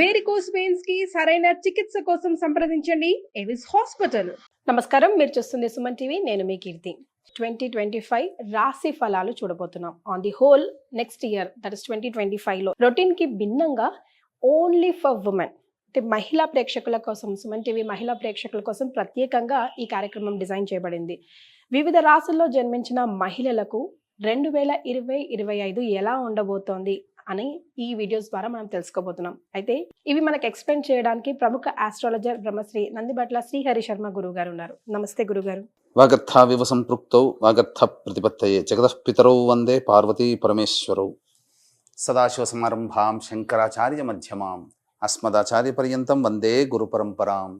Varicose veins కి సరైన చికిత్స కోసం సంప్రదించండి ఎవిస్ హాస్పిటల్. నమస్కారం, మీరు చూస్తుంది సుమన్ టీవీ. నేను మీ కీర్తి. 2025 రాశి ఫలాలు చూడబోతున్నాం. On the whole next year, that is 2025లో రొటీన్ కి భిన్నంగా ఓన్లీ ఫర్ ఉమెన్ అంటే మహిళా ప్రేక్షకుల కోసం, సుమన్ టీవీ మహిళా ప్రేక్షకుల కోసం ప్రత్యేకంగా ఈ కార్యక్రమం డిజైన్ చేయబడింది. వివిధ రాశుల్లో జన్మించిన మహిళలకు 2025 ఎలా ఉండబోతోంది అని ఈ వీడియోస్ ద్వారా మనం తెలుసుకోబోతున్నాం. అయితే ఇవి మనకు ఎక్స్ప్లెయిన్ చేయడానికి ప్రముఖ ఆస్ట్రాలజర్ బ్రహ్మశ్రీ నందిబట్ల శ్రీహరి శర్మ గురువు గారు ఉన్నారు. నమస్తే గురుగారు. వాగర్థావివ సంపృక్తౌ వాగర్థ ప్రతిపత్తయే జగతః పితరౌ వందే పార్వతీ పరమేశ్వరౌ. సదాశివ సమారంభాం శంకరాచార్య మధ్యమాం అస్మదాచార్య పర్యంతం వందే గురు పరంపరాం.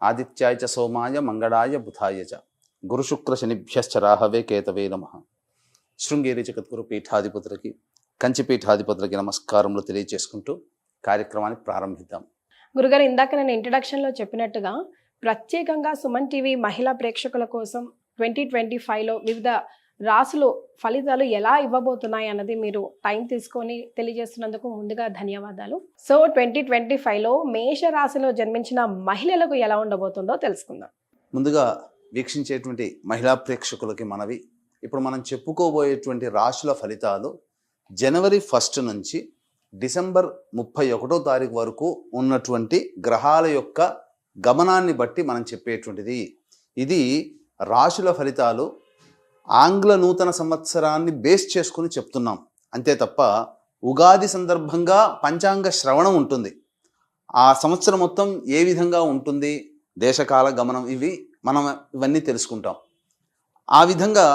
ఆదిత్యాయ చ సోమాయ మంగళాయ బుధాయ చ గురుశుక్ర శనిభ్యశ్చ రాహవే కేతవే నమః. శృంగేరి జగద్గురు పీఠాధిపతులకి, కంచిపీఠాధిపతులకి నమస్కారములు తెలియజేసుకుంటూ కార్యక్రమాన్ని ప్రారంభిద్దాం. గురుగారు, ఇందాక నేను ఇంట్రడక్షన్లో చెప్పినట్టుగా ప్రత్యేకంగా సుమన్ టీవీ మహిళా ప్రేక్షకుల కోసం 2025లో వివిధ రాసులు ఫలితాలు ఎలా ఇవ్వబోతున్నాయి అన్నది మీరు టైం తీసుకొని తెలియజేస్తున్నందుకు ముందుగా ధన్యవాదాలు. సో 2025లో మేష రాశిలో జన్మించిన మహిళలకు ఎలా ఉండబోతుందో తెలుసుకుందాం. ముందుగా వీక్షించేటువంటి మహిళా ప్రేక్షకులకి మనవి, ఇప్పుడు మనం చెప్పుకోబోయేటువంటి రాశుల ఫలితాలు జనవరి 1 నుంచి డిసెంబర్ 31వ తారీఖు వరకు ఉన్నటువంటి గ్రహాల యొక్క గమనాన్ని బట్టి మనం చెప్పేటువంటిది. ఇది రాశుల ఫలితాలు ఆంగ్ల నూతన సంవత్సరాన్ని బేస్ చేసుకుని చెప్తున్నాం అంతే తప్ప, ఉగాది సందర్భంగా పంచాంగ శ్రవణం ఉంటుంది. ఆ సంవత్సరం మొత్తం ఏ విధంగా ఉంటుంది, దేశకాల గమనం, ఇవన్నీ తెలుసుకుంటాం. ఆ విధంగా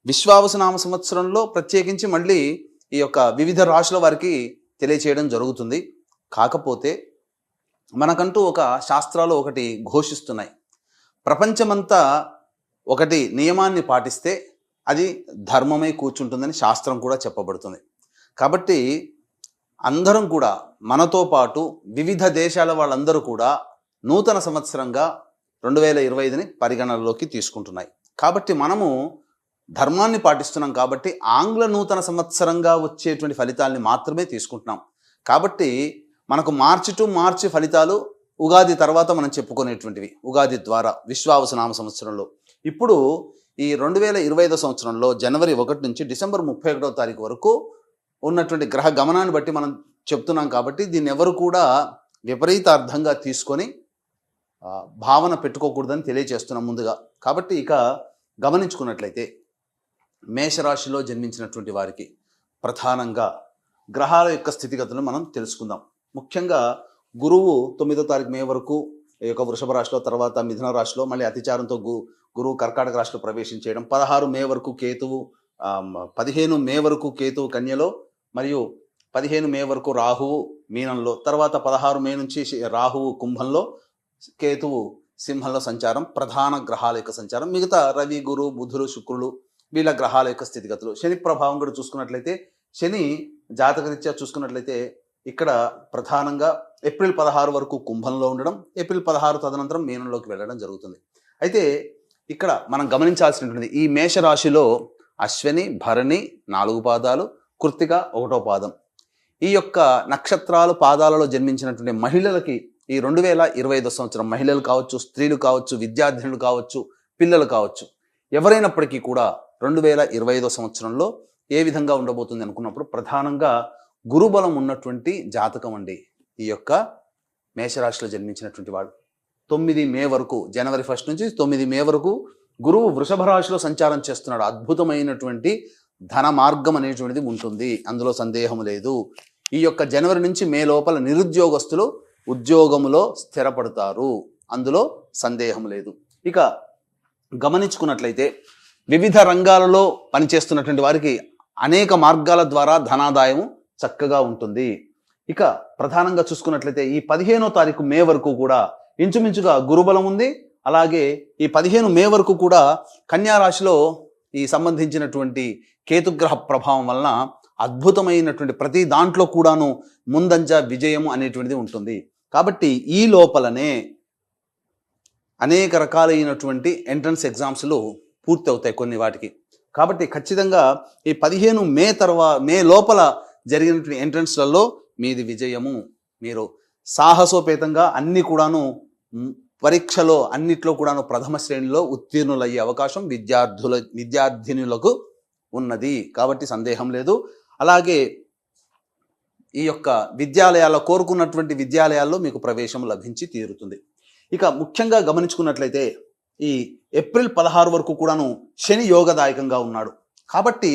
విశ్వావసునామ సంవత్సరంలో ప్రత్యేకించి మళ్ళీ ఈ యొక్క వివిధ రాశుల వారికి తెలియచేయడం జరుగుతుంది. కాకపోతే మనకంటూ ఒక శాస్త్రాలు ఒకటి ఘోషిస్తున్నాయి. ప్రపంచమంతా ఒకటి నియమాన్ని పాటిస్తే అది ధర్మమై కూర్చుంటుందని శాస్త్రం కూడా చెప్పబడుతుంది. కాబట్టి అందరం కూడా, మనతో పాటు వివిధ దేశాల వాళ్ళందరూ కూడా నూతన సంవత్సరంగా 2025ని పరిగణనలోకి తీసుకుంటున్నాయి. కాబట్టి మనము ధర్మాన్ని పాటిస్తున్నాం కాబట్టి ఆంగ్ల నూతన సంవత్సరంగా వచ్చేటువంటి ఫలితాలని మాత్రమే తీసుకుంటున్నాం. కాబట్టి మనకు మార్చి టు మార్చి ఫలితాలు ఉగాది తర్వాత మనం చెప్పుకునేటువంటివి, ఉగాది ద్వారా విశ్వావసునామ సంవత్సరంలో. ఇప్పుడు ఈ 2025 సంవత్సరంలో జనవరి 1 నుంచి డిసెంబర్ 31వ తారీఖు వరకు ఉన్నటువంటి గ్రహ గమనాన్ని బట్టి మనం చెప్తున్నాం. కాబట్టి దీన్ని ఎవరు కూడా విపరీతార్థంగా తీసుకొని భావన పెట్టుకోకూడదని తెలియజేస్తున్నాం ముందుగా. కాబట్టి ఇక గమనించుకున్నట్లయితే మేషరాశిలో జన్మించినటువంటి వారికి ప్రధానంగా గ్రహాల యొక్క స్థితిగతులను మనం తెలుసుకుందాం. ముఖ్యంగా గురువు 9వ తారీఖు మే వరకు ఈ యొక్క వృషభ రాశిలో, తర్వాత మిథున రాశిలో, మళ్ళీ అతిచారంతో గురువు కర్కాటక రాశిలో ప్రవేశించేయడం. 16 మే వరకు కేతువు, 15 మే వరకు కేతువు కన్యలో, మరియు 15 మే వరకు రాహువు మీనంలో, తర్వాత 16 మే నుంచి రాహువు కుంభంలో, కేతువు సింహంలో సంచారం ప్రధాన గ్రహాల యొక్క సంచారం. మిగతా రవి, గురు, బుధుడు, శుక్రుడు వీళ్ళ గ్రహాల యొక్క స్థితిగతులు. శని ప్రభావం కూడా చూసుకున్నట్లయితే, శని జాతకరీత్యా చూసుకున్నట్లయితే ఇక్కడ ప్రధానంగా ఏప్రిల్ 16 వరకు కుంభంలో ఉండడం, ఏప్రిల్ 16 తదనంతరం మీనంలోకి వెళ్ళడం జరుగుతుంది. అయితే ఇక్కడ మనం గమనించాల్సినటువంటి ఈ మేషరాశిలో అశ్విని, భరణి 4 పాదాలు, కృత్తిక 1వ పాదం, ఈ యొక్క నక్షత్రాలు పాదాలలో జన్మించినటువంటి మహిళలకి ఈ 2025 సంవత్సరం, మహిళలు కావచ్చు, స్త్రీలు కావచ్చు, విద్యార్థినులు కావచ్చు, పిల్లలు కావచ్చు, ఎవరైనప్పటికీ కూడా 2025 సంవత్సరంలో ఏ విధంగా ఉండబోతుంది అనుకున్నప్పుడు ప్రధానంగా గురుబలం ఉన్నటువంటి జాతకం అండి ఈ యొక్క మేషరాశిలో జన్మించినటువంటి వాడు. 9 మే వరకు, జనవరి 1 నుంచి 9 మే వరకు గురువు వృషభ రాశిలో సంచారం చేస్తున్నాడు. అద్భుతమైనటువంటి ధన మార్గం అనేటువంటిది ఉంటుంది, అందులో సందేహం లేదు. ఈ యొక్క జనవరి నుంచి మే లోపల నిరుద్యోగస్తులు ఉద్యోగములో స్థిరపడతారు, అందులో సందేహం లేదు. ఇక గమనించుకున్నట్లయితే వివిధ రంగాలలో పనిచేస్తున్నటువంటి వారికి అనేక మార్గాల ద్వారా ధనాదాయము చక్కగా ఉంటుంది. ఇక ప్రధానంగా చూసుకున్నట్లయితే ఈ 15వ తారీఖు మే వరకు కూడా ఇంచుమించుగా గురుబలం ఉంది. అలాగే ఈ 15 మే వరకు కూడా కన్యా రాశిలో ఈ సంబంధించినటువంటి కేతుగ్రహ ప్రభావం వలన అద్భుతమైనటువంటి ప్రతి దాంట్లో కూడాను ముందంజ విజయము అనేటువంటిది ఉంటుంది. కాబట్టి ఈ లోపలనే అనేక రకాలైనటువంటి ఎంట్రన్స్ ఎగ్జామ్స్లు పూర్తి అవుతాయి కొన్ని వాటికి. కాబట్టి ఖచ్చితంగా ఈ 15 మే లోపల జరిగినటువంటి ఎంట్రన్స్లలో మీది విజయము, మీరు సాహసోపేతంగా అన్ని కూడాను పరీక్షలో అన్నిట్లో కూడాను ప్రథమ శ్రేణిలో ఉత్తీర్ణులయ్యే అవకాశం విద్యార్థినులకు ఉన్నది. కాబట్టి సందేహం లేదు. అలాగే ఈ యొక్క విద్యాలయాల్లో కోరుకున్నటువంటి విద్యాలయాల్లో మీకు ప్రవేశం లభించి తీరుతుంది. ఇక ముఖ్యంగా గమనించుకున్నట్లయితే ఈ ఏప్రిల్ 16 వరకు కూడాను శని యోగదాయకంగా ఉన్నాడు. కాబట్టి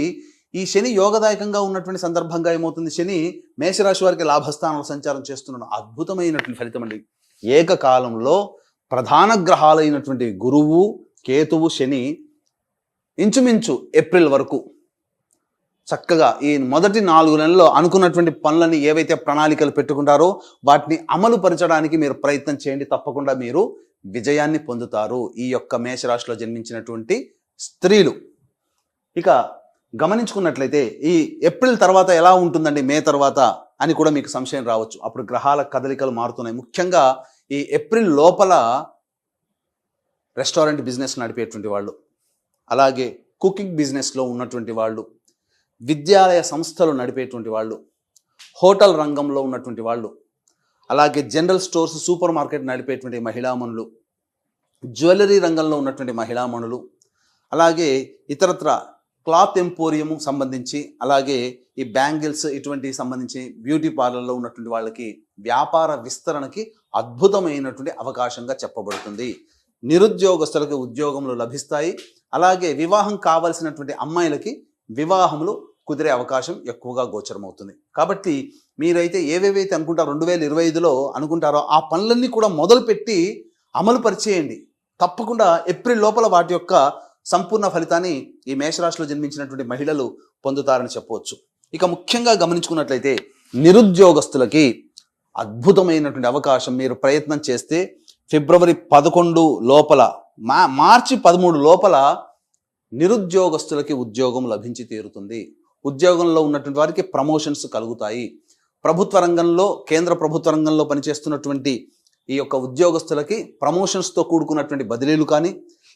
ఈ శని యోగదాయకంగా ఉన్నటువంటి సందర్భంగా ఏమవుతుంది, శని మేషరాశి వారికి లాభస్థానంలో సంచారం చేస్తున్నాడు. అద్భుతమైనటువంటి ఫలితం అండి. ఏకకాలంలో ప్రధాన గ్రహాలైనటువంటి గురువు, కేతువు, శని ఇంచుమించు ఏప్రిల్ వరకు చక్కగా ఈ మొదటి 4 నెలల్లో అనుకున్నటువంటి పనులని ఏవైతే ప్రణాళికలు పెట్టుకుంటారో వాటిని అమలు పరచడానికి మీరు ప్రయత్నం చేయండి. తప్పకుండా మీరు విజయాన్ని పొందుతారు ఈ యొక్క మేషరాశిలో జన్మించినటువంటి స్త్రీలు. ఇక గమనించుకున్నట్లయితే ఈ ఏప్రిల్ తర్వాత ఎలా ఉంటుందండి, మే తర్వాత అని కూడా మీకు సంశయం రావచ్చు. అప్పుడు గ్రహాల కదలికలు మారుతున్నాయి. ముఖ్యంగా ఈ ఏప్రిల్ లోపల రెస్టారెంట్ బిజినెస్ నడిపేటువంటి వాళ్ళు, అలాగే కుకింగ్ బిజినెస్లో ఉన్నటువంటి వాళ్ళు, విద్యాలయ సంస్థలు నడిపేటువంటి వాళ్ళు, హోటల్ రంగంలో ఉన్నటువంటి వాళ్ళు, అలాగే జనరల్ స్టోర్స్, సూపర్ మార్కెట్ నడిపేటువంటి మహిళామణులు, జ్యువెలరీ రంగంలో ఉన్నటువంటి మహిళామణులు, అలాగే ఇతరత్ర క్లాత్ ఎంపోరియం సంబంధించి, అలాగే ఈ బ్యాంగిల్స్ ఇటువంటి సంబంధించి బ్యూటీ పార్లర్లో ఉన్నటువంటి వాళ్ళకి వ్యాపార విస్తరణకి అద్భుతమైనటువంటి అవకాశంగా చెప్పబడుతుంది. నిరుద్యోగస్తులకు ఉద్యోగములు లభిస్తాయి. అలాగే వివాహం కావాల్సినటువంటి అమ్మాయిలకి వివాహములు కుదిరే అవకాశం ఎక్కువగా గోచరమవుతుంది. కాబట్టి మీరైతే ఏవేవైతే అనుకుంటారో 2025లో అనుకుంటారో ఆ పనులన్నీ కూడా మొదలుపెట్టి అమలు పరిచేయండి. తప్పకుండా ఏప్రిల్ లోపల వాటి యొక్క సంపూర్ణ ఫలితాన్ని ఈ మేషరాశిలో జన్మించినటువంటి మహిళలు పొందుతారని చెప్పవచ్చు. ఇక ముఖ్యంగా గమనించుకున్నట్లయితే నిరుద్యోగస్తులకి అద్భుతమైనటువంటి అవకాశం. మీరు ప్రయత్నం చేస్తే ఫిబ్రవరి 11 లోపల, మార్చి 13 లోపల నిరుద్యోగస్తులకి ఉద్యోగం లభించి తీరుతుంది. ఉద్యోగంలో ఉన్నటువంటి వారికి ప్రమోషన్స్ కలుగుతాయి. ప్రభుత్వ రంగంలో, కేంద్ర ప్రభుత్వ రంగంలో పనిచేస్తున్నటువంటి ఈ యొక్క ఉద్యోగస్తులకి ప్రమోషన్స్తో కూడుకున్నటువంటి బదిలీలు కానీ,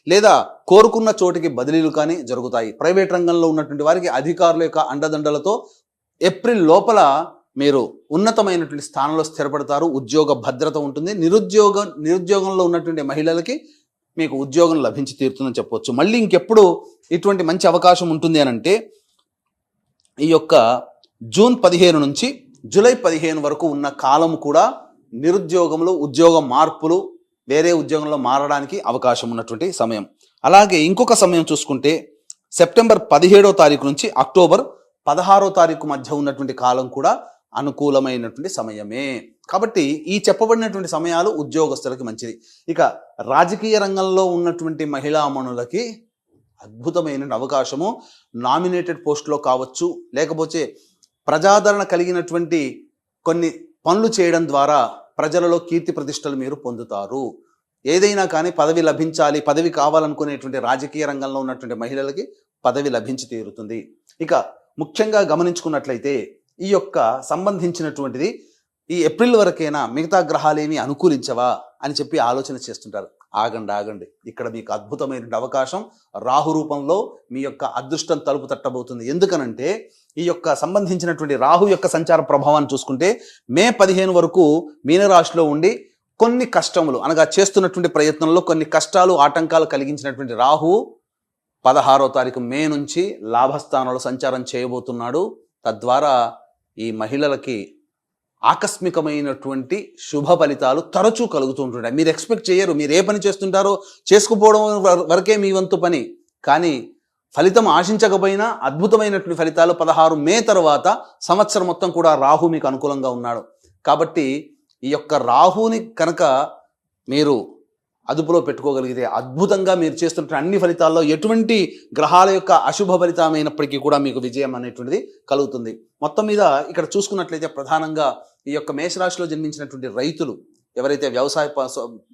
లేదా కోరుకున్న చోటికి బదిలీలు కానీ జరుగుతాయి. ప్రైవేట్ రంగంలో ఉన్నటువంటి వారికి అధికారుల యొక్క అండదండలతో ఏప్రిల్ లోపల మీరు ఉన్నతమైనటువంటి స్థానంలో స్థిరపడతారు. ఉద్యోగ భద్రత ఉంటుంది. నిరుద్యోగంలో ఉన్నటువంటి మహిళలకి మీకు ఉద్యోగం లభించి తీరుతుందని చెప్పవచ్చు. మళ్ళీ ఇంకెప్పుడు ఇటువంటి మంచి అవకాశం ఉంటుంది అని అంటే ఈ యొక్క జూన్ 15 నుంచి జూలై 15 వరకు ఉన్న కాలం కూడా నిరుద్యోగంలో ఉద్యోగ మార్పులు, వేరే ఉద్యోగంలో మారడానికి అవకాశం ఉన్నటువంటి సమయం. అలాగే ఇంకొక సమయం చూసుకుంటే సెప్టెంబర్ 17వ తారీఖు నుంచి అక్టోబర్ 16వ తారీఖు మధ్య ఉన్నటువంటి కాలం కూడా అనుకూలమైనటువంటి సమయమే. కాబట్టి ఈ చెప్పబడినటువంటి సమయాలు ఉద్యోగస్తులకి మంచిది. ఇక రాజకీయ రంగంలో ఉన్నటువంటి మహిళామణులకి అద్భుతమైన అవకాశము. నామినేటెడ్ పోస్టులో కావచ్చు, లేకపోతే ప్రజాదరణ కలిగినటువంటి కొన్ని పనులు చేయడం ద్వారా ప్రజలలో కీర్తి ప్రతిష్టలు మీరు పొందుతారు. ఏదైనా కానీ పదవి లభించాలి, పదవి కావాలనుకునేటువంటి రాజకీయ రంగంలో ఉన్నటువంటి మహిళలకి పదవి లభించి తీరుతుంది. ఇక ముఖ్యంగా గమనించుకున్నట్లయితే ఈ యొక్క సంబంధించినటువంటిది ఈ ఏప్రిల్ వరకైనా మిగతా గ్రహాలేమి అనుకూలించవా అని చెప్పి ఆలోచన చేస్తుంటారు. ఆగండి, ఇక్కడ మీకు అద్భుతమైనటువంటి అవకాశం రాహు రూపంలో మీ యొక్క అదృష్టం తలుపు తట్టబోతుంది. ఎందుకనంటే ఈ యొక్క సంబంధించినటువంటి రాహు యొక్క సంచార ప్రభావాన్ని చూసుకుంటే మే 15 వరకు మీనరాశిలో ఉండి కొన్ని కష్టములు, అనగా చేస్తున్నటువంటి ప్రయత్నంలో కొన్ని కష్టాలు, ఆటంకాలు కలిగించినటువంటి రాహు 16వ తారీఖు మే నుంచి లాభస్థానంలో సంచారం చేయబోతున్నాడు. తద్వారా ఈ మహిళలకి ఆకస్మికమైనటువంటి శుభ ఫలితాలు తరచూ కలుగుతూ ఉంటుంటాయి. మీరు ఎక్స్పెక్ట్ చేయరు. మీరు ఏ పని చేస్తుంటారో చేసుకుపోవడం వరకే మీ వంతు పని. కానీ ఫలితం ఆశించకపోయినా అద్భుతమైనటువంటి ఫలితాలు 16 మే తర్వాత సంవత్సరం మొత్తం కూడా రాహు మీకు అనుకూలంగా ఉన్నాడు. కాబట్టి ఈ యొక్క రాహుని కనుక మీరు అదుపులో పెట్టుకోగలిగితే అద్భుతంగా మీరు చేస్తున్న అన్ని ఫలితాల్లో ఎటువంటి గ్రహాల యొక్క అశుభ ఫలితమైనప్పటికీ కూడా మీకు విజయం అనేటువంటిది కలుగుతుంది. మొత్తం మీద ఇక్కడ చూసుకున్నట్లయితే ప్రధానంగా ఈ యొక్క మేషరాశిలో జన్మించినటువంటి రైతులు ఎవరైతే వ్యవసాయ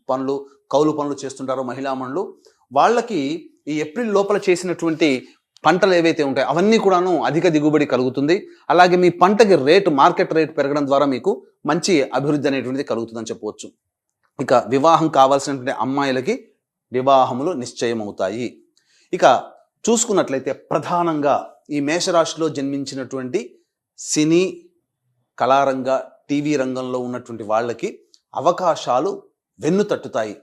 పనులు, కౌలు పనులు చేస్తుంటారో మహిళామణులు, వాళ్ళకి ఈ ఏప్రిల్ లోపల చేసినటువంటి పంటలు ఏవైతే ఉంటాయో అవన్నీ కూడాను అధిక దిగుబడి కలుగుతుంది. అలాగే మీ పంటకి మార్కెట్ రేట్ పెరగడం ద్వారా మీకు మంచి అభివృద్ధి అనేటువంటిది కలుగుతుందని చెప్పవచ్చు. ఇక వివాహం కావాల్సినటువంటి అమ్మాయిలకి వివాహములు నిశ్చయమవుతాయి. ఇక చూసుకున్నట్లయితే ప్రధానంగా ఈ మేషరాశిలో జన్మించినటువంటి సినీ, కళారంగ, టీవీ రంగంలో ఉన్నటువంటి వాళ్ళకి అవకాశాలు వెన్ను తట్టుతాయి.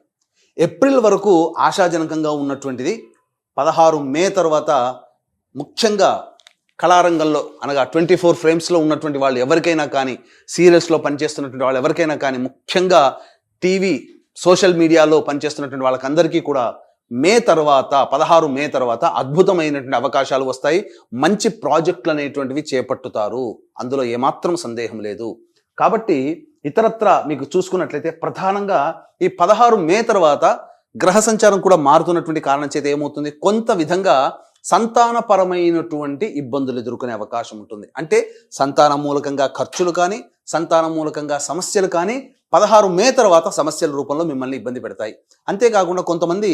ఏప్రిల్ వరకు ఆశాజనకంగా ఉన్నటువంటిది 16 మే తర్వాత ముఖ్యంగా కళారంగంలో అనగా 24 ఫ్రేమ్స్లో ఉన్నటువంటి వాళ్ళు ఎవరికైనా కానీ, సీరియల్స్లో పనిచేస్తున్నటువంటి వాళ్ళు ఎవరికైనా కానీ, ముఖ్యంగా టీవీ సోషల్ మీడియాలో పనిచేస్తున్నటువంటి వాళ్ళకందరికీ కూడా మే తర్వాత 16 మే తర్వాత అద్భుతమైనటువంటి అవకాశాలు వస్తాయి. మంచి ప్రాజెక్టులు అనేటువంటివి చేపట్టుతారు, అందులో ఏమాత్రం సందేహం లేదు. కాబట్టి ఇతరత్ర మీకు చూసుకున్నట్లయితే ప్రధానంగా ఈ 16 మే తర్వాత గ్రహ సంచారం కూడా మారుతున్నటువంటి కారణం చేత ఏమవుతుంది, కొంత విధంగా సంతానపరమైనటువంటి ఇబ్బందులు ఎదుర్కొనే అవకాశం ఉంటుంది. అంటే సంతాన మూలకంగా ఖర్చులు కానీ, సంతాన మూలకంగా సమస్యలు కానీ 16 మే తర్వాత సమస్యల రూపంలో మిమ్మల్ని ఇబ్బంది పెడతాయి. అంతేకాకుండా కొంతమంది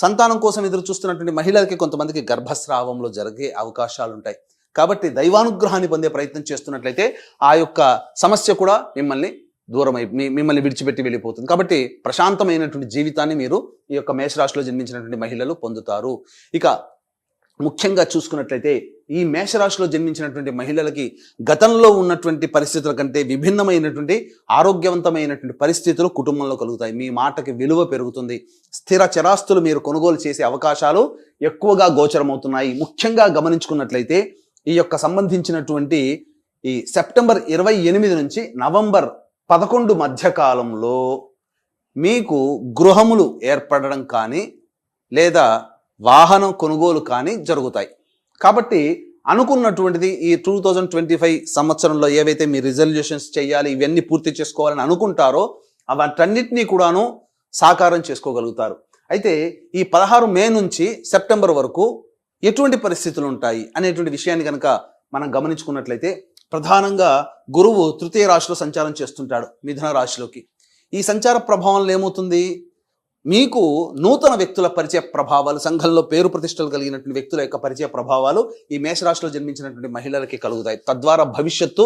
సంతానం కోసం ఎదురు చూస్తున్నటువంటి మహిళలకి కొంతమందికి గర్భస్రావంలో జరిగే అవకాశాలు ఉంటాయి. కాబట్టి దైవానుగ్రహాన్ని పొందే ప్రయత్నం చేస్తున్నట్లయితే ఆ యొక్క సమస్య కూడా మిమ్మల్ని విడిచిపెట్టి వెళ్ళిపోతుంది. కాబట్టి ప్రశాంతమైనటువంటి జీవితాన్ని మీరు ఈ యొక్క మేషరాశిలో జన్మించినటువంటి మహిళలు పొందుతారు. ఇక ముఖ్యంగా చూసుకున్నట్లయితే ఈ మేషరాశిలో జన్మించినటువంటి మహిళలకి గతంలో ఉన్నటువంటి పరిస్థితుల కంటే విభిన్నమైనటువంటి ఆరోగ్యవంతమైనటువంటి పరిస్థితులు కుటుంబంలో కలుగుతాయి. మీ మాటకి విలువ పెరుగుతుంది. స్థిర చరాస్తులు మీరు కొనుగోలు చేసే అవకాశాలు ఎక్కువగా గోచరమవుతున్నాయి. ముఖ్యంగా గమనించుకున్నట్లయితే ఈ యొక్క సంబంధించినటువంటి ఈ సెప్టెంబర్ 28 నుంచి నవంబర్ 11 మధ్య కాలంలో మీకు గృహములు ఏర్పడడం కానీ లేదా వాహనం కొనుగోలు కానీ జరుగుతాయి. కాబట్టి అనుకున్నటువంటిది ఈ 2025 సంవత్సరంలో ఏవైతే మీ రిజల్యూషన్స్ చేయాలి, ఇవన్నీ పూర్తి చేసుకోవాలని అనుకుంటారో అవన్నిటినీ కూడాను సాకారం చేసుకోగలుగుతారు. అయితే ఈ 16 మే నుంచి సెప్టెంబర్ వరకు ఎటువంటి పరిస్థితులు ఉంటాయి అనేటువంటి విషయాన్ని కనుక మనం గమనించుకున్నట్లయితే ప్రధానంగా గురువు తృతీయ రాశిలో సంచారం చేస్తుంటాడు, మిథున రాశిలోకి. ఈ సంచార ప్రభావంలో ఏమవుతుంది, మీకు నూతన వ్యక్తుల పరిచయ ప్రభావాలు, సంఘంలో పేరు ప్రతిష్టలు కలిగినటువంటి వ్యక్తుల యొక్క పరిచయ ప్రభావాలు ఈ మేషరాశిలో జన్మించినటువంటి మహిళలకి కలుగుతాయి. తద్వారా భవిష్యత్తు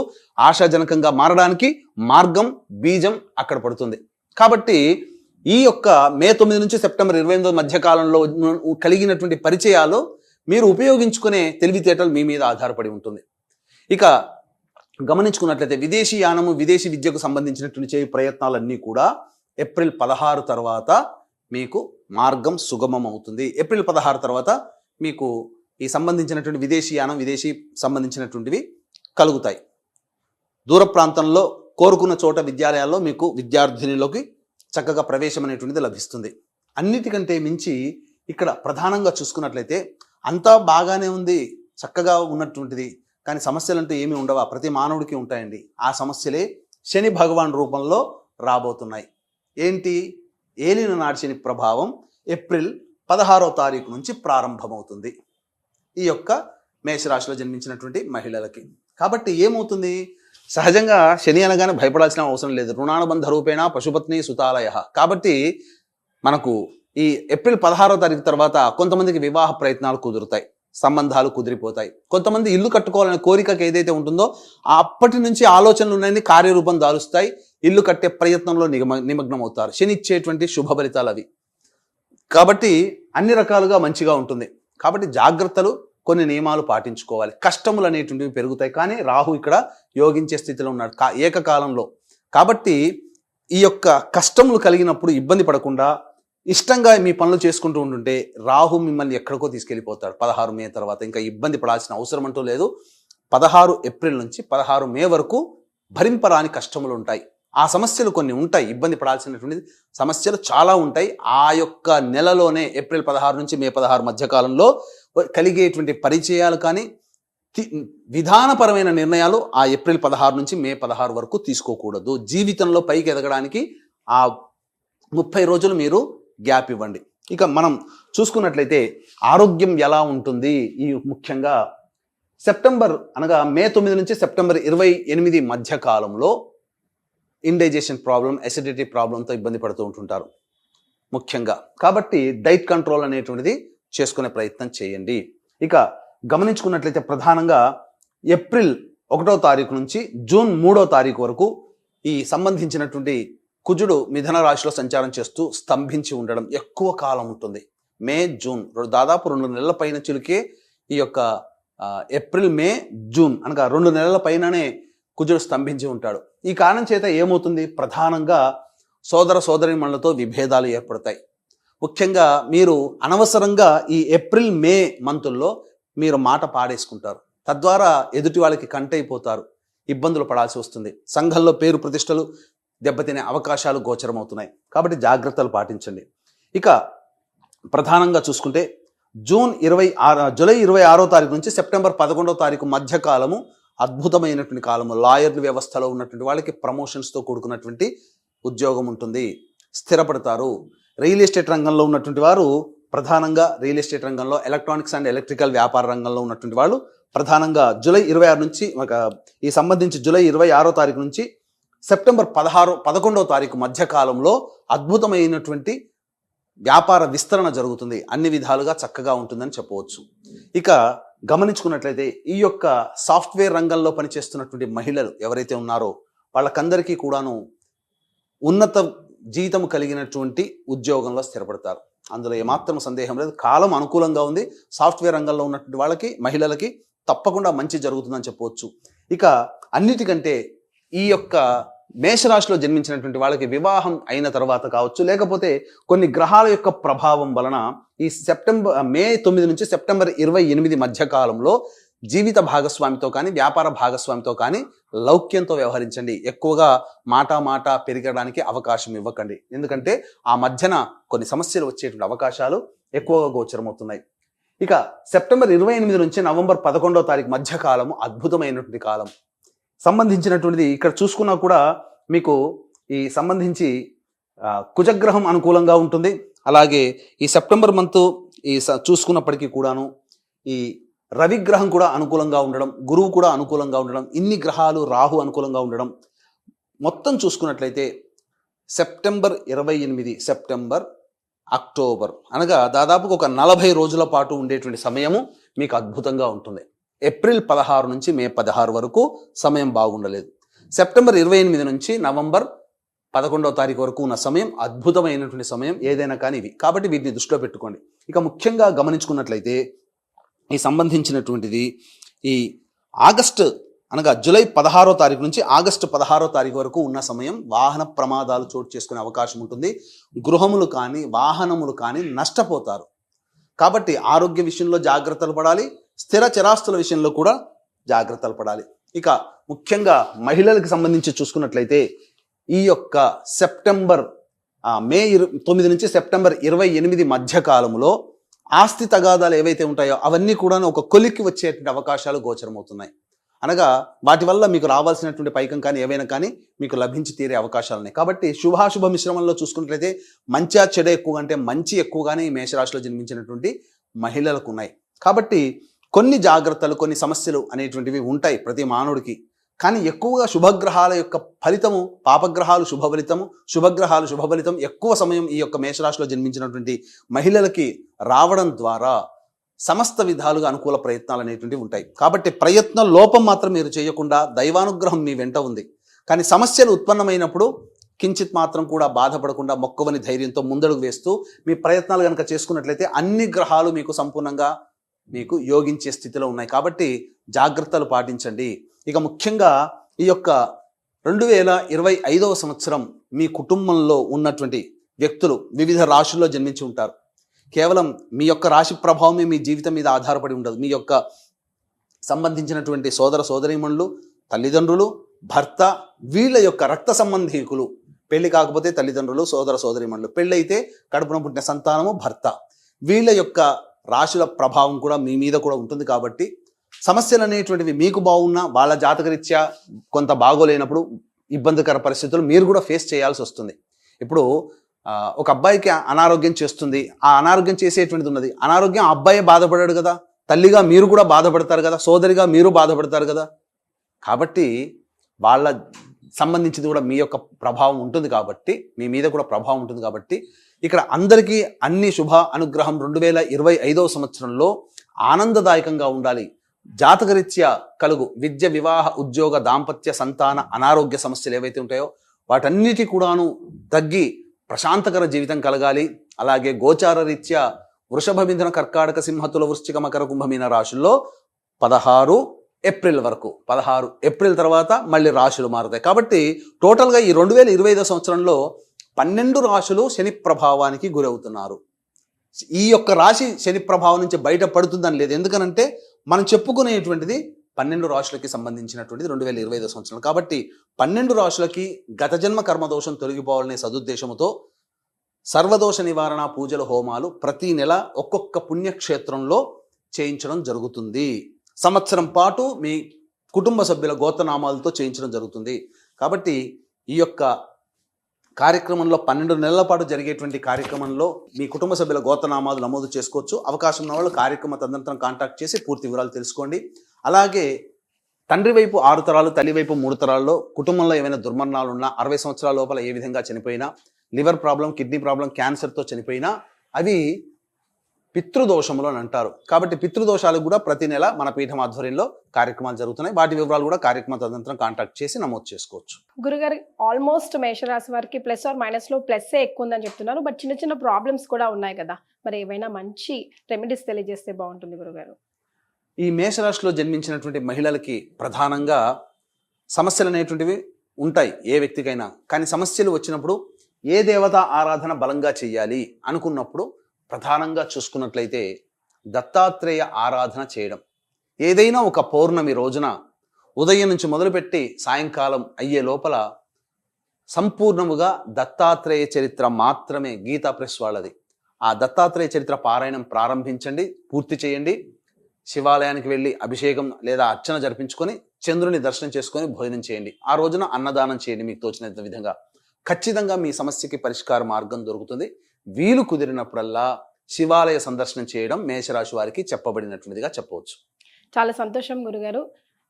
ఆశాజనకంగా మారడానికి మార్గం, బీజం అక్కడ పడుతుంది. కాబట్టి ఈ యొక్క మే 9 నుంచి సెప్టెంబర్ 28 మధ్య కాలంలో కలిగినటువంటి పరిచయాలు మీరు ఉపయోగించుకునే తెలివితేటలు మీ మీద ఆధారపడి ఉంటుంది. ఇక గమనించుకున్నట్లయితే విదేశీ యానము, విదేశీ విద్యకు సంబంధించినటువంటి చేయ ప్రయత్నాలన్నీ కూడా ఏప్రిల్ 16 తర్వాత మీకు మార్గం సుగమం అవుతుంది. ఏప్రిల్ 16 తర్వాత మీకు ఈ సంబంధించినటువంటి విదేశీ యానం, విదేశీ సంబంధించినటువంటివి కలుగుతాయి. దూర ప్రాంతంలో కోరుకున్న చోట విద్యాలయాల్లో మీకు విద్యార్థినిలోకి చక్కగా ప్రవేశం అనేటువంటిది లభిస్తుంది. అన్నిటికంటే మించి ఇక్కడ ప్రధానంగా చూసుకున్నట్లయితే అంతా బాగానే ఉంది, చక్కగా ఉన్నటువంటిది, కానీ సమస్యలు అంటూ ఏమీ ఉండవా? ప్రతి మానవుడికి ఉంటాయండి. ఆ సమస్యలే శని భగవాన్ రూపంలో రాబోతున్నాయి. ఏంటి? ఏలిన నాటి శని ప్రభావం ఏప్రిల్ 16వ తారీఖు నుంచి ప్రారంభమవుతుంది ఈ యొక్క మేషరాశిలో జన్మించినటువంటి మహిళలకి. కాబట్టి ఏమవుతుంది, సహజంగా శని అనగానే భయపడాల్సిన అవసరం లేదు. రుణానుబంధ రూపేణ పశుపత్ని సుతాలయ. కాబట్టి మనకు ఈ ఏప్రిల్ 16వ తారీఖు తర్వాత కొంతమందికి వివాహ ప్రయత్నాలు కుదురుతాయి, సంబంధాలు కుదిరిపోతాయి. కొంతమంది ఇల్లు కట్టుకోవాలనే కోరికకి ఏదైతే ఉంటుందో అప్పటి నుంచి ఆలోచనలు ఉన్నాయని కార్యరూపం దాలుస్తాయి. ఇల్లు కట్టే ప్రయత్నంలో నిమగ్నం అవుతారు. శని ఇచ్చేటువంటి శుభ ఫలితాలు అవి. కాబట్టి అన్ని రకాలుగా మంచిగా ఉంటుంది. కాబట్టి జాగ్రత్తలు, కొన్ని నియమాలు పాటించుకోవాలి. కష్టములు అనేటువంటివి పెరుగుతాయి. కానీ రాహు ఇక్కడ యోగించే స్థితిలో ఉన్నాడు ఏకకాలంలో. కాబట్టి ఈ యొక్క కష్టములు కలిగినప్పుడు ఇబ్బంది పడకుండా ఇష్టంగా మీ పనులు చేసుకుంటూ ఉంటుంటే రాహు మిమ్మల్ని ఎక్కడికో తీసుకెళ్ళిపోతాడు 16 మే తర్వాత. ఇంకా ఇబ్బంది పడాల్సిన అవసరం అంటూ లేదు. 16 ఏప్రిల్ నుంచి 16 మే వరకు భరింపరాని కష్టములు ఉంటాయి. ఆ సమస్యలు కొన్ని ఉంటాయి, ఇబ్బంది పడాల్సినటువంటి సమస్యలు చాలా ఉంటాయి. ఆ యొక్క నెలలోనే ఏప్రిల్ 16 నుంచి మే 16 మధ్య కాలంలో కలిగేటువంటి పరిచయాలు కానీ విధానపరమైన నిర్ణయాలు ఆ ఏప్రిల్ 16 నుంచి మే 16 వరకు తీసుకోకూడదు. జీవితంలో పైకి ఎదగడానికి ఆ 30 రోజులు మీరు గ్యాప్ ఇవ్వండి. ఇక మనం చూసుకున్నట్లయితే ఆరోగ్యం ఎలా ఉంటుంది, ఈ ముఖ్యంగా సెప్టెంబర్ అనగా మే 9 నుంచి సెప్టెంబర్ 28 మధ్య కాలంలో ఇండైజెషన్ ప్రాబ్లం, ఎసిడిటీ ప్రాబ్లంతో ఇబ్బంది పడుతూ ఉంటుంటారు ముఖ్యంగా. కాబట్టి డైట్ కంట్రోల్ అనేటువంటిది చేసుకునే ప్రయత్నం చేయండి. ఇక గమనించుకున్నట్లయితే ప్రధానంగా ఏప్రిల్ 1వ తారీఖు నుంచి జూన్ 3వ తారీఖు వరకు ఈ సంబంధించినటువంటి కుజుడు మిథున రాశిలో సంచారం చేస్తూ స్తంభించి ఉండడం ఎక్కువ కాలం ఉంటుంది. మే, జూన్ దాదాపు 2 నెలల పైన చిలికే ఈ యొక్క ఏప్రిల్, మే, జూన్ అనగా 2 నెలల పైననే కుజుడు స్తంభించి ఉంటాడు. ఈ కారణం చేత ఏమవుతుంది, ప్రధానంగా సోదర సోదరీమణులతో విభేదాలు ఏర్పడతాయి. ముఖ్యంగా మీరు అనవసరంగా ఈ ఏప్రిల్ మే మంతుల్లో మీరు మాట పాడేసుకుంటారు. తద్వారా ఎదుటి వాళ్ళకి కంటైపోతారు, ఇబ్బందులు పడాల్సి వస్తుంది. సంఘంలో పేరు ప్రతిష్టలు దెబ్బతినే అవకాశాలు గోచరమవుతున్నాయి. కాబట్టి జాగ్రత్తలు పాటించండి. ఇక ప్రధానంగా చూసుకుంటే జూలై 26వ తారీఖు నుంచి సెప్టెంబర్ 11వ తారీఖు మధ్య కాలము అద్భుతమైనటువంటి కాలము. లాయర్ల వ్యవస్థలో ఉన్నటువంటి వాళ్ళకి ప్రమోషన్స్తో కూడుకున్నటువంటి ఉద్యోగం ఉంటుంది, స్థిరపడతారు. రియల్ ఎస్టేట్ రంగంలో ఉన్నటువంటి వారు ప్రధానంగా రియల్ ఎస్టేట్ రంగంలో, ఎలక్ట్రానిక్స్ అండ్ ఎలక్ట్రికల్ వ్యాపార రంగంలో ఉన్నటువంటి వాళ్ళు ప్రధానంగా జూలై 26 నుంచి ఈ సంబంధించి జూలై 26వ తారీఖు నుంచి సెప్టెంబర్ 11వ తారీఖు మధ్య కాలంలో అద్భుతమైనటువంటి వ్యాపార విస్తరణ జరుగుతుంది. అన్ని విధాలుగా చక్కగా ఉంటుందని చెప్పవచ్చు. ఇక గమనించుకున్నట్లయితే ఈ యొక్క సాఫ్ట్వేర్ రంగంలో పనిచేస్తున్నటువంటి మహిళలు ఎవరైతే ఉన్నారో వాళ్ళకందరికీ కూడాను ఉన్నత జీతం కలిగినటువంటి ఉద్యోగంలో స్థిరపడతారు. అందులో ఏమాత్రం సందేహం లేదు. కాలం అనుకూలంగా ఉంది. సాఫ్ట్వేర్ రంగంలో ఉన్నటువంటి వాళ్ళకి, మహిళలకి తప్పకుండా మంచి జరుగుతుందని చెప్పవచ్చు. ఇక అన్నిటికంటే ఈ యొక్క మేషరాశిలో జన్మించినటువంటి వాళ్ళకి వివాహం అయిన తర్వాత కావచ్చు, లేకపోతే కొన్ని గ్రహాల యొక్క ప్రభావం వలన ఈ మే 9 నుంచి సెప్టెంబర్ 28 మధ్య కాలంలో జీవిత భాగస్వామితో కానీ, వ్యాపార భాగస్వామితో కానీ లౌక్యంతో వ్యవహరించండి. ఎక్కువగా మాట పెరగడానికి అవకాశం ఇవ్వకండి. ఎందుకంటే ఆ మధ్యన కొన్ని సమస్యలు వచ్చేటువంటి అవకాశాలు ఎక్కువగా గోచరమవుతున్నాయి. ఇక సెప్టెంబర్ 28 నుంచి నవంబర్ 11వ తారీఖు మధ్య కాలము అద్భుతమైనటువంటి కాలం. సంబంధించినటువంటిది ఇక్కడ చూసుకున్నా కూడా మీకు ఈ సంబంధించి కుజగ్రహం అనుకూలంగా ఉంటుంది. అలాగే ఈ సెప్టెంబర్ మంత్ చూసుకున్నప్పటికీ కూడాను ఈ రవిగ్రహం కూడా అనుకూలంగా ఉండడం, గురువు కూడా అనుకూలంగా ఉండడం, ఇన్ని గ్రహాలు, రాహు అనుకూలంగా ఉండడం, మొత్తం చూసుకున్నట్లయితే సెప్టెంబర్ 28, సెప్టెంబర్, అక్టోబర్ అనగా దాదాపుగా ఒక 40 రోజుల పాటు ఉండేటువంటి సమయము మీకు అద్భుతంగా ఉంటుంది. ఏప్రిల్ 16 నుంచి మే 16 వరకు సమయం బాగుండలేదు. సెప్టెంబర్ 28 నుంచి నవంబర్ 11వ తారీఖు వరకు ఉన్న సమయం అద్భుతమైనటువంటి సమయం ఏదైనా కానీ ఇవి. కాబట్టి వీటిని దృష్టిలో పెట్టుకోండి. ఇక ముఖ్యంగా గమనించుకున్నట్లయితే ఈ సంబంధించినటువంటిది ఈ ఆగస్టు అనగా జూలై 16వ తారీఖు నుంచి ఆగస్టు 16వ తారీఖు వరకు ఉన్న సమయం వాహన ప్రమాదాలు చోటు చేసుకునే అవకాశం ఉంటుంది. గృహములు కానీ, వాహనములు కానీ నష్టపోతారు. కాబట్టి ఆరోగ్య విషయంలో జాగ్రత్తలు పడాలి. స్థిర చరాస్తుల విషయంలో కూడా జాగ్రత్తలు పడాలి. ఇక ముఖ్యంగా మహిళలకు సంబంధించి చూసుకున్నట్లయితే ఈ యొక్క మే 9 నుంచి సెప్టెంబర్ 28 మధ్య కాలంలో ఆస్తి తగాదాలు ఏవైతే ఉంటాయో అవన్నీ కూడా ఒక కొలిక్కి వచ్చేటువంటి అవకాశాలు గోచరమవుతున్నాయి. అనగా వాటి వల్ల మీకు రావాల్సినటువంటి పైకం కానీ ఏవైనా కానీ మీకు లభించి తీరే అవకాశాలు ఉన్నాయి. కాబట్టి శుభాశుభ మిశ్రమంలో చూసుకున్నట్లయితే మంచి చెడ ఎక్కువ అంటే మంచి ఎక్కువగానే ఈ మేషరాశిలో జన్మించినటువంటి మహిళలకు ఉన్నాయి. కాబట్టి కొన్ని జాగ్రత్తలు, కొన్ని సమస్యలు అనేటువంటివి ఉంటాయి ప్రతి మానవుడికి. కానీ ఎక్కువగా శుభగ్రహాల యొక్క ఫలితము, పాపగ్రహాలు శుభ ఫలితము, శుభగ్రహాలు శుభ ఫలితం ఎక్కువ సమయం ఈ యొక్క మేషరాశిలో జన్మించినటువంటి మహిళలకి రావడం ద్వారా సమస్త విధాలుగా అనుకూల ప్రయత్నాలు అనేటువంటివి ఉంటాయి. కాబట్టి ప్రయత్న లోపం మాత్రం మీరు చేయకుండా దైవానుగ్రహం మీ వెంట ఉంది. కానీ సమస్యలు ఉత్పన్నమైనప్పుడు కించిత్ మాత్రం కూడా బాధపడకుండా మొక్కవని ధైర్యంతో ముందడుగు వేస్తూ మీ ప్రయత్నాలు కనుక చేసుకున్నట్లయితే అన్ని గ్రహాలు మీకు సంపూర్ణంగా మీకు యోగించే స్థితిలో ఉన్నాయి. కాబట్టి జాగ్రత్తలు పాటించండి. ఇక ముఖ్యంగా ఈ యొక్క 2025వ సంవత్సరం మీ కుటుంబంలో ఉన్నటువంటి వ్యక్తులు వివిధ రాశుల్లో జన్మించి ఉంటారు. కేవలం మీ యొక్క రాశి ప్రభావమే మీ జీవితం మీద ఆధారపడి ఉండదు. మీ యొక్క సంబంధించినటువంటి సోదర సోదరీమణులు, తల్లిదండ్రులు, భర్త, వీళ్ళ యొక్క రక్త సంబంధీకులు, పెళ్లి కాకపోతే తల్లిదండ్రులు, సోదర సోదరీమణులు, పెళ్ళైతే కడుపున పుట్టిన సంతానము, భర్త, వీళ్ళ యొక్క రాశుల ప్రభావం కూడా మీ మీద కూడా ఉంటుంది. కాబట్టి సమస్యలు అనేటువంటివి మీకు బాగున్నా వాళ్ళ జాతకరీత్యా కొంత బాగోలేనప్పుడు ఇబ్బందికర పరిస్థితులు మీరు కూడా ఫేస్ చేయాల్సి వస్తుంది. ఇప్పుడు ఒక అబ్బాయికి అనారోగ్యం చేస్తుంది, ఆ అనారోగ్యం చేసేటువంటిది ఉన్నది. అనారోగ్యం అబ్బాయే బాధపడాడు కదా, తల్లిగా మీరు కూడా బాధపడతారు కదా, సోదరిగా మీరు బాధపడతారు కదా. కాబట్టి వాళ్ళ సంబంధించింది కూడా మీ యొక్క ప్రభావం ఉంటుంది. కాబట్టి మీ మీద కూడా ప్రభావం ఉంటుంది. కాబట్టి ఇక్కడ అందరికీ అన్ని శుభ అనుగ్రహం 2025వ సంవత్సరంలో ఆనందదాయకంగా ఉండాలి. జాతకరీత్యా కలుగు విద్య, వివాహ, ఉద్యోగ, దాంపత్య, సంతాన, అనారోగ్య సమస్యలు ఏవైతే ఉంటాయో వాటన్నిటి కూడాను తగ్గి ప్రశాంతకర జీవితం కలగాలి. అలాగే గోచార రీత్యా వృషభ, మిథున, కర్కాటక, సింహ, తుల, వృశ్చిక, మకర, కుంభమీన రాశుల్లో 16, ఏప్రిల్ వరకు. 16 ఏప్రిల్ తర్వాత మళ్ళీ రాశులు మారుతాయి. కాబట్టి టోటల్గా ఈ 2025 సంవత్సరంలో 12 రాశులు శని ప్రభావానికి గురవుతున్నారు. ఈ యొక్క రాశి శని ప్రభావం నుంచి బయటపడుతుందని లేదు. ఎందుకనంటే మనం చెప్పుకునేటువంటిది 12 రాశులకి సంబంధించినటువంటిది 2025 సంవత్సరం. కాబట్టి 12 రాశులకి గత జన్మ కర్మదోషం తొలగిపోవాలనే సదుద్దేశంతో సర్వదోష నివారణ పూజల హోమాలు ప్రతి నెల ఒక్కొక్క పుణ్యక్షేత్రంలో చేయించడం జరుగుతుంది. సంవత్సరం పాటు మీ కుటుంబ సభ్యుల గోత్రనామాలతో చేయించడం జరుగుతుంది. కాబట్టి ఈ యొక్క కార్యక్రమంలో 12 నెలల పాటు జరిగేటువంటి కార్యక్రమంలో మీ కుటుంబ సభ్యుల గోత్రనామాలు నమోదు చేసుకోవచ్చు. అవకాశం ఉన్న వాళ్ళు కార్యక్రమ తదనంతరం కాంటాక్ట్ చేసి పూర్తి వివరాలు తెలుసుకోండి. అలాగే తండ్రి వైపు 6 తరాలు, తల్లి వైపు 3 తరాల్లో కుటుంబంలో ఏమైనా దుర్మరణాలు ఉన్నా, 60 సంవత్సరాల లోపల ఏ విధంగా చనిపోయినా, లివర్ ప్రాబ్లం, కిడ్నీ ప్రాబ్లం, క్యాన్సర్తో చనిపోయినా అవి పితృదోషములు అని అంటారు. కాబట్టి పితృదోషాలకు కూడా ప్రతి నెల మన పీఠం ఆధ్వర్యంలో కార్యక్రమాలు జరుగుతున్నాయి. వాటి వివరాలు కూడా కార్యక్రమ తదనంతరం కాంటాక్ట్ చేసి నమోదు చేసుకోవచ్చు. గురుగారు, ఆల్మోస్ట్ మేషరాశి వారికి ప్లస్ ఆర్ మైనస్ లో ప్లస్ ఎక్కువ ఉందని చెప్తున్నారు. బట్ చిన్న చిన్న ప్రాబ్లమ్స్ కూడా ఉన్నాయి కదా, మరి ఏమైనా మంచి రెమెడీస్ తెలియజేస్తే బాగుంటుంది గురుగారు. ఈ మేషరాశిలో జన్మించినటువంటి మహిళలకి ప్రధానంగా సమస్యలు అనేటువంటివి ఉంటాయి ఏ వ్యక్తికైనా. కానీ సమస్యలు వచ్చినప్పుడు ఏ దేవత ఆరాధన బలంగా చేయాలి అనుకున్నప్పుడు ప్రధానంగా చూసుకున్నట్లయితే దత్తాత్రేయ ఆరాధన చేయడం. ఏదైనా ఒక పౌర్ణమి రోజున ఉదయం నుంచి మొదలుపెట్టి సాయంకాలం అయ్యే లోపల సంపూర్ణముగా దత్తాత్రేయ చరిత్ర మాత్రమే గీతా ప్రెస్ వాళ్ళది. ఆ దత్తాత్రేయ చరిత్ర పారాయణం ప్రారంభించండి, పూర్తి చేయండి. శివాలయానికి వెళ్ళి అభిషేకం లేదా అర్చన జరిపించుకొని చంద్రుని దర్శనం చేసుకొని భోజనం చేయండి. ఆ రోజున అన్నదానం చేయండి. మీకు తోచినంత విధంగా ఖచ్చితంగా మీ సమస్యకి పరిష్కార మార్గం దొరుకుతుంది. వీలు కుదిరినప్పుడల్లా శివాలయ సందర్శనం చేయడం మేషరాశి వారికి చెప్పబడినటువంటిదిగా చెప్పవచ్చు. చాలా సంతోషం గురుగారు.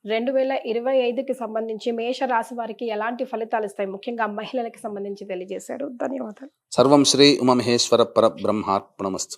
2025కి సంబంధించి మేషరాశి వారికి ఎలాంటి ఫలితాలు ఇస్తాయి, ముఖ్యంగా మహిళలకు సంబంధించి తెలియజేశారు. ధన్యవాదాలు. సర్వం శ్రీ ఉమామహేశ్వర పరబ్రహ్మార్పణమస్తు.